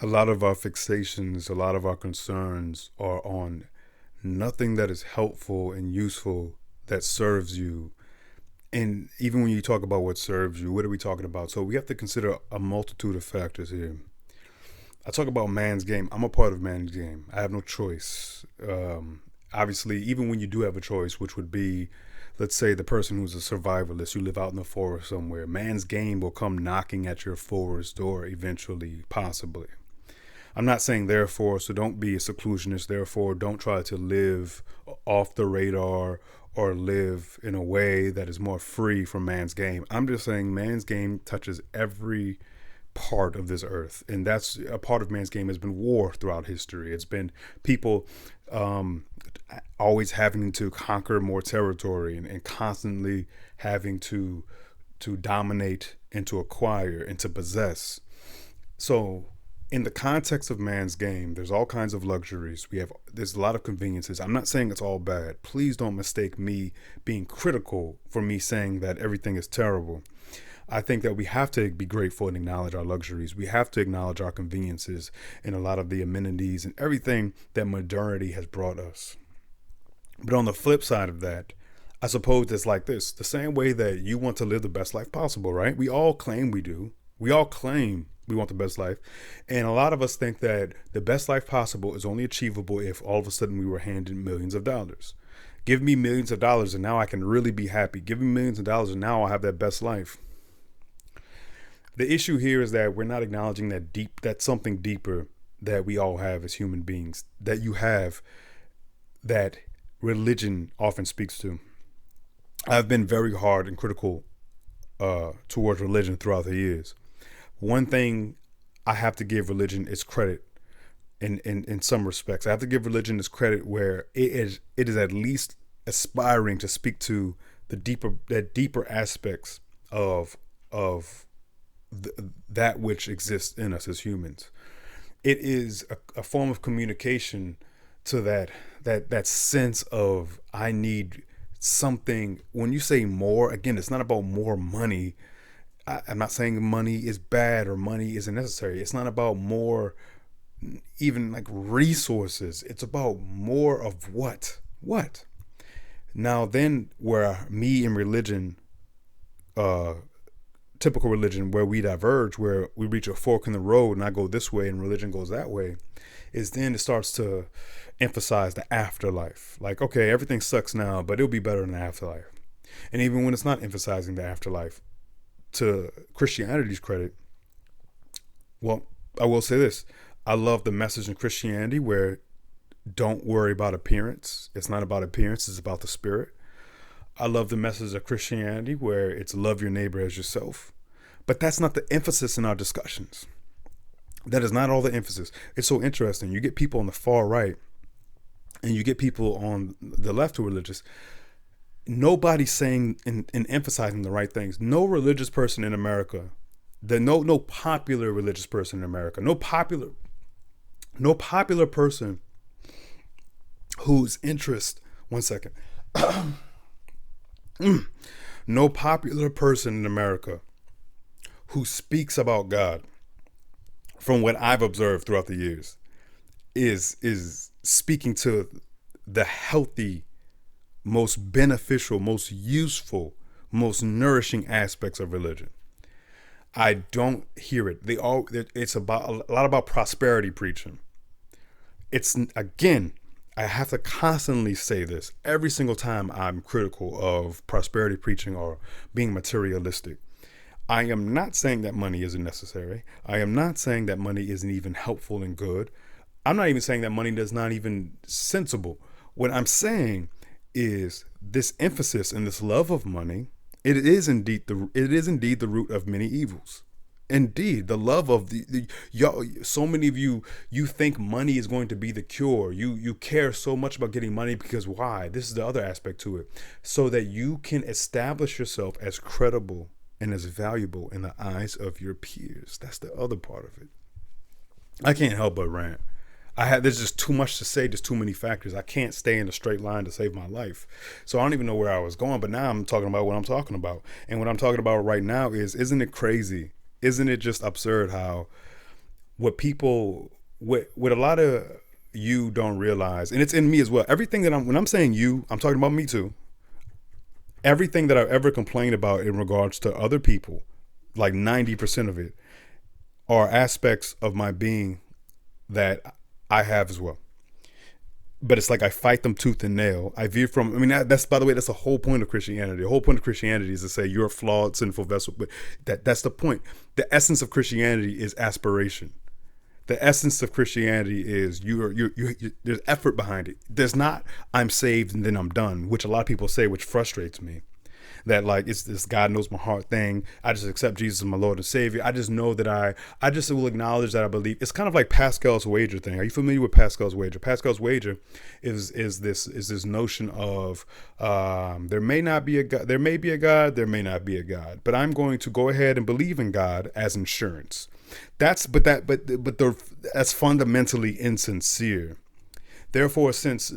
A lot of our fixations, a lot of our concerns are on nothing that is helpful and useful that serves you. And even when you talk about what serves you, what are we talking about? So we have to consider a multitude of factors here. I talk about man's game. I'm a part of man's game. I have no choice. Obviously, even when you do have a choice, which would be, let's say, the person who's a survivalist, you live out in the forest somewhere, man's game will come knocking at your forest door eventually, possibly. I'm not saying therefore, so don't be a seclusionist. Therefore, don't try to live off the radar or live in a way that is more free from man's game. I'm just saying man's game touches every part of this earth, and that's a part of man's game has been war throughout history. It's been people um, always having to conquer more territory and constantly having to dominate and to acquire and to possess. So in the context of man's game, there's all kinds of luxuries. There's a lot of conveniences. I'm not saying it's all bad. Please don't mistake me being critical for me saying that everything is terrible. I think that we have to be grateful and acknowledge our luxuries. We have to acknowledge our conveniences and a lot of the amenities and everything that modernity has brought us. But on the flip side of that, I suppose it's like this: the same way that you want to live the best life possible, right? We all claim we do. We all claim we want the best life. And a lot of us think that the best life possible is only achievable if all of a sudden we were handed millions of dollars. Give me millions of dollars and now I can really be happy. Give me millions of dollars and now I'll have that best life. The issue here is that we're not acknowledging that something deeper that we all have as human beings, that you have, that religion often speaks to. I've been very hard and critical towards religion throughout the years. One thing I have to give religion is credit in some respects. I have to give religion its credit where it is at least aspiring to speak to the deeper aspects of that which exists in us as humans. It is a form of communication to that sense of I need something. When you say more, again, it's not about more money. I'm not saying money is bad or money isn't necessary. It's not about more, even like resources. It's about more of what? What? Now, then, where me and religion, typical religion, where we diverge, where we reach a fork in the road and I go this way and religion goes that way, is then it starts to emphasize the afterlife. Like, okay, everything sucks now, but it'll be better in the afterlife. And even when it's not emphasizing the afterlife, to Christianity's credit, well, I will say this. I love the message in Christianity where don't worry about appearance. It's not about appearance, it's about the spirit. I love the message of Christianity where it's love your neighbor as yourself. But that's not the emphasis in our discussions. That is not all the emphasis. It's so interesting. You get people on the far right and you get people on the left who are religious. Nobody's saying and emphasizing the right things. No religious person in America, no popular religious person in America, no popular person whose interest, one second, no popular person in America who speaks about God, from what I've observed throughout the years, is speaking to the healthy, most beneficial, most useful, most nourishing aspects of religion. I don't hear it. It's about a lot about prosperity preaching. It's, again, I have to constantly say this every single time I'm critical of prosperity preaching or being materialistic. I am not saying that money isn't necessary. I am not saying that money isn't even helpful and good. I'm not even saying that money is not even sensible. What I'm saying is this emphasis and this love of money. It is indeed the root of many evils. Indeed, the love of y'all. So many of you think money is going to be the cure. You care so much about getting money because why? This is the other aspect to it, so that you can establish yourself as credible and as valuable in the eyes of your peers. That's the other part of it. I can't help but rant. There's just too much to say. There's too many factors. I can't stay in a straight line to save my life. So I don't even know where I was going, but now I'm talking about what I'm talking about. And what I'm talking about right now isn't it crazy? Isn't it just absurd how what a lot of you don't realize, and it's in me as well. Everything that when I'm saying you, I'm talking about me too. Everything that I've ever complained about in regards to other people, like 90% of it, are aspects of my being that I have as well. But it's like I fight them tooth and nail. I veer from. I mean, that's, by the way, that's the whole point of Christianity. The whole point of Christianity is to say you're a flawed, sinful vessel. But that's the point. The essence of Christianity is aspiration. The essence of Christianity is there's effort behind it. There's not I'm saved and then I'm done, which a lot of people say, which frustrates me. That like it's this God knows my heart thing. I just accept Jesus as my Lord and Savior. I just know that I just will acknowledge that I believe. It's kind of like Pascal's wager thing. Are you familiar with Pascal's wager? Pascal's wager is this notion of there may not be a God, there may be a God, there may not be a God, but I'm going to go ahead and believe in God as insurance. That's fundamentally insincere. Therefore, since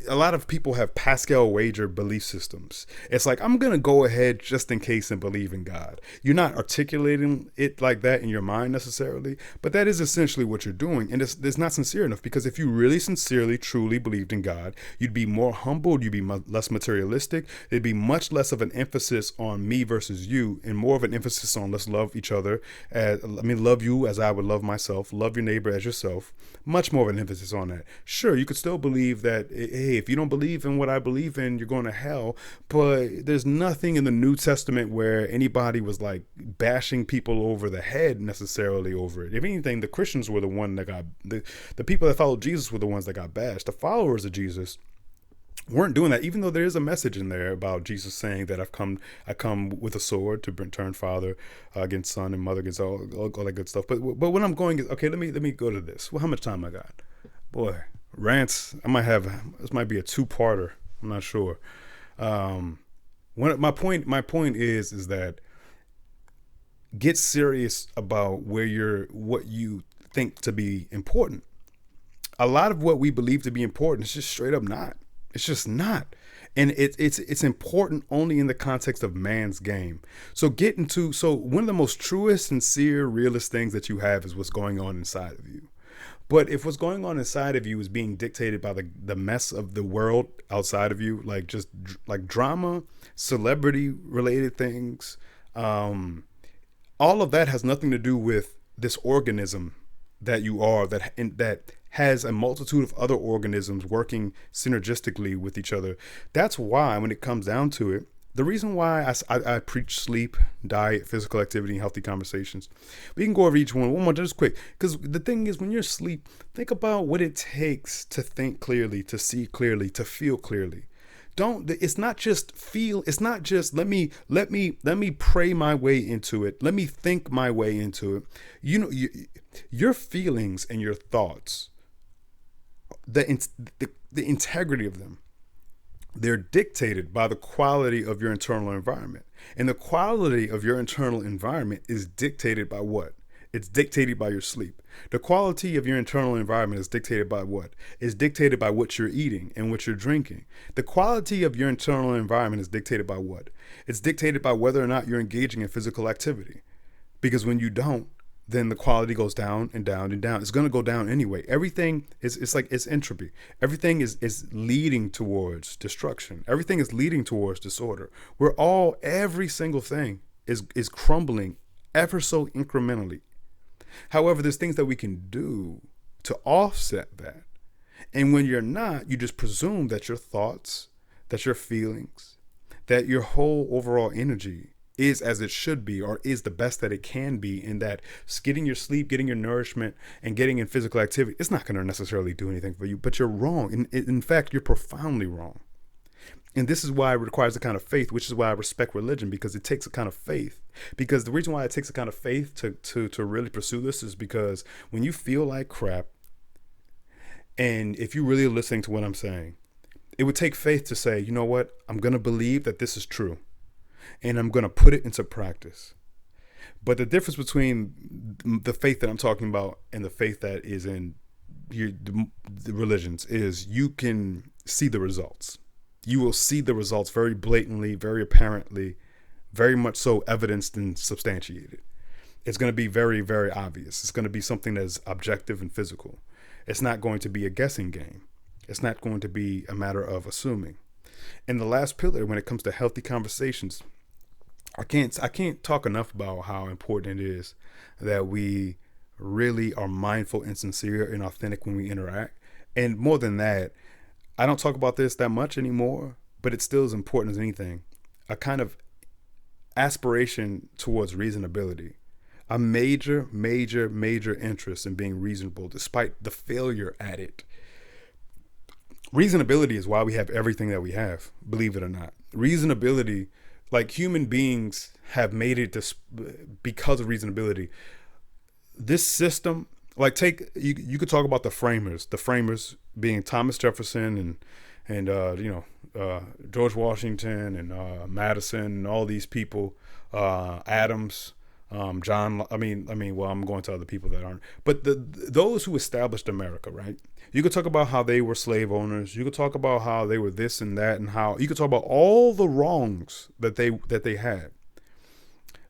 a lot of people have Pascal wager belief systems, it's like, I'm going to go ahead just in case and believe in God. You're not articulating it like that in your mind necessarily, but that is essentially what you're doing. And it's not sincere enough, because if you really sincerely, truly believed in God, you'd be more humbled, you'd be less materialistic. There'd be much less of an emphasis on me versus you, and more of an emphasis on let's love each other. Love you as I would love myself, love your neighbor as yourself. Much more of an emphasis on that. Sure, you could still believe that, hey, if you don't believe in what I believe in, you're going to hell. But there's nothing in the New Testament where anybody was like bashing people over the head necessarily over it. If anything, the Christians were the one that got, the people that followed Jesus were the ones that got bashed. The followers of Jesus weren't doing that, even though there is a message in there about Jesus saying that I come with a sword to turn father against son and mother against all that good stuff. But what I'm going is, okay, let me go to this. Well, how much time I got? Boy, rants. This might be a two-parter. I'm not sure. My point is that get serious about what you think to be important. A lot of what we believe to be important is just straight up not. It's just not. And it's important only in the context of man's game. So one of the most truest, sincere, realist things that you have is what's going on inside of you. But if what's going on inside of you is being dictated by the mess of the world outside of you, like just like drama, celebrity related things, all of that has nothing to do with this organism that you are, that has a multitude of other organisms working synergistically with each other. That's why, when it comes down to it, the reason why I preach sleep, diet, physical activity, and healthy conversations. We can go over each one more just quick. Because the thing is, when you're asleep, think about what it takes to think clearly, to see clearly, to feel clearly. It's not just feel. It's not just let me pray my way into it. Let me think my way into it. Your feelings and your thoughts, the integrity of them, they're dictated by the quality of your internal environment. And the quality of your internal environment is dictated by what? It's dictated by your sleep. The quality of your internal environment is dictated by what? It's dictated by what you're eating and what you're drinking. The quality of your internal environment is dictated by what? It's dictated by whether or not you're engaging in physical activity. Because when you don't, then the quality goes down and down and down. It's going to go down anyway. Everything it's entropy. Everything is leading towards destruction. Everything is leading towards disorder. Every single thing is crumbling ever so incrementally. However, there's things that we can do to offset that. And when you're not, you just presume that your thoughts, that your feelings, that your whole overall energy is as it should be, or is the best that it can be, in that getting your sleep, getting your nourishment, and getting in physical activity, it's not going to necessarily do anything for you. But you're wrong. In fact, you're profoundly wrong. And this is why it requires a kind of faith, which is why I respect religion, because it takes a kind of faith. Because the reason why it takes a kind of faith to really pursue this is because when you feel like crap, and if you really are listening to what I'm saying, it would take faith to say, you know what, I'm going to believe that this is true, and I'm going to put it into practice. But the difference between the faith that I'm talking about and the faith that is in the religions is you can see the results. You will see the results very blatantly, very apparently, very much so evidenced and substantiated. It's going to be very, very obvious. It's going to be something that's objective and physical. It's not going to be a guessing game. It's not going to be a matter of assuming. And the last pillar, when it comes to healthy conversations, I can't talk enough about how important it is that we really are mindful and sincere and authentic when we interact. And more than that, I don't talk about this that much anymore, but it still is important as anything. A kind of aspiration towards reasonability. A major, major, major interest in being reasonable despite the failure at it. Reasonability is why we have everything that we have, believe it or not. Reasonability, like human beings have made it this because of reasonability. This system, like you could talk about the framers being Thomas Jefferson and George Washington and Madison and all these people, Adams, John. Well, I'm going to other people that aren't, but those who established America, right? You could talk about how they were slave owners. You could talk about how they were this and that, and how you could talk about all the wrongs that they had.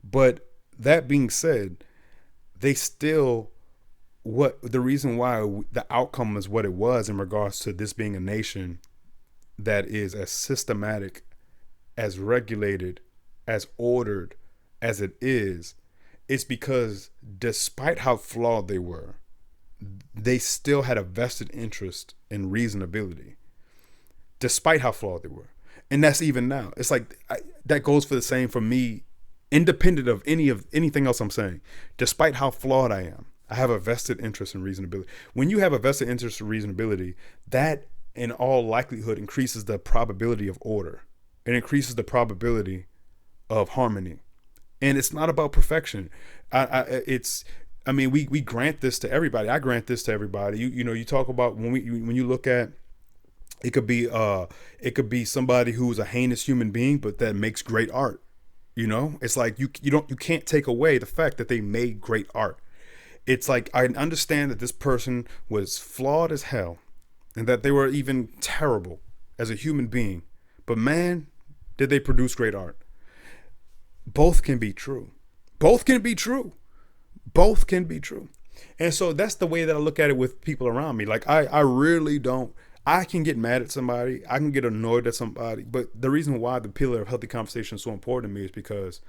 But that being said, they still, the reason why the outcome is what it was in regards to this being a nation that is as systematic, as regulated, as ordered as it is, it's because despite how flawed they were, they still had a vested interest in reasonability, despite how flawed they were. And that's even now. It's like that goes for the same for me, independent of anything else I'm saying. Despite how flawed I am, I have a vested interest in reasonability. When you have a vested interest in reasonability, that in all likelihood increases the probability of order. It increases the probability of harmony. And it's not about perfection. We grant this to everybody. I grant this to everybody. You talk about when you look at it could be somebody who's a heinous human being, but that makes great art. It's like you can't take away the fact that they made great art. It's like I understand that this person was flawed as hell and that they were even terrible as a human being, but man, did they produce great art. Both can be true. Both can be true. Both can be true. And so that's the way that I look at it with people around me. Like I really don't, I can get mad at somebody. I can get annoyed at somebody. But the reason why the pillar of healthy conversation is so important to me is because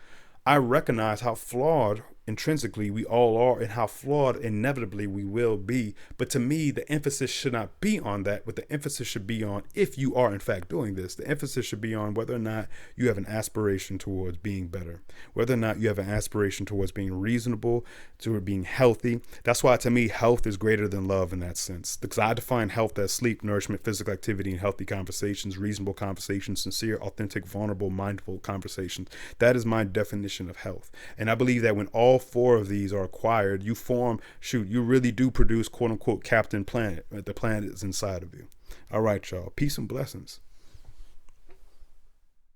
I recognize how flawed intrinsically we all are and how flawed inevitably we will be. But to me, the emphasis should not be on that, but the emphasis should be on, if you are in fact doing this, the emphasis should be on whether or not you have an aspiration towards being better, whether or not you have an aspiration towards being reasonable, toward being healthy. That's why to me, health is greater than love in that sense, because I define health as sleep, nourishment, physical activity, and healthy conversations, reasonable conversations, sincere, authentic, vulnerable, mindful conversations. That is my definition of health. And I believe that when all four of these are acquired, you really do produce quote unquote Captain Planet. The planet is inside of you. All right, y'all. Peace and blessings.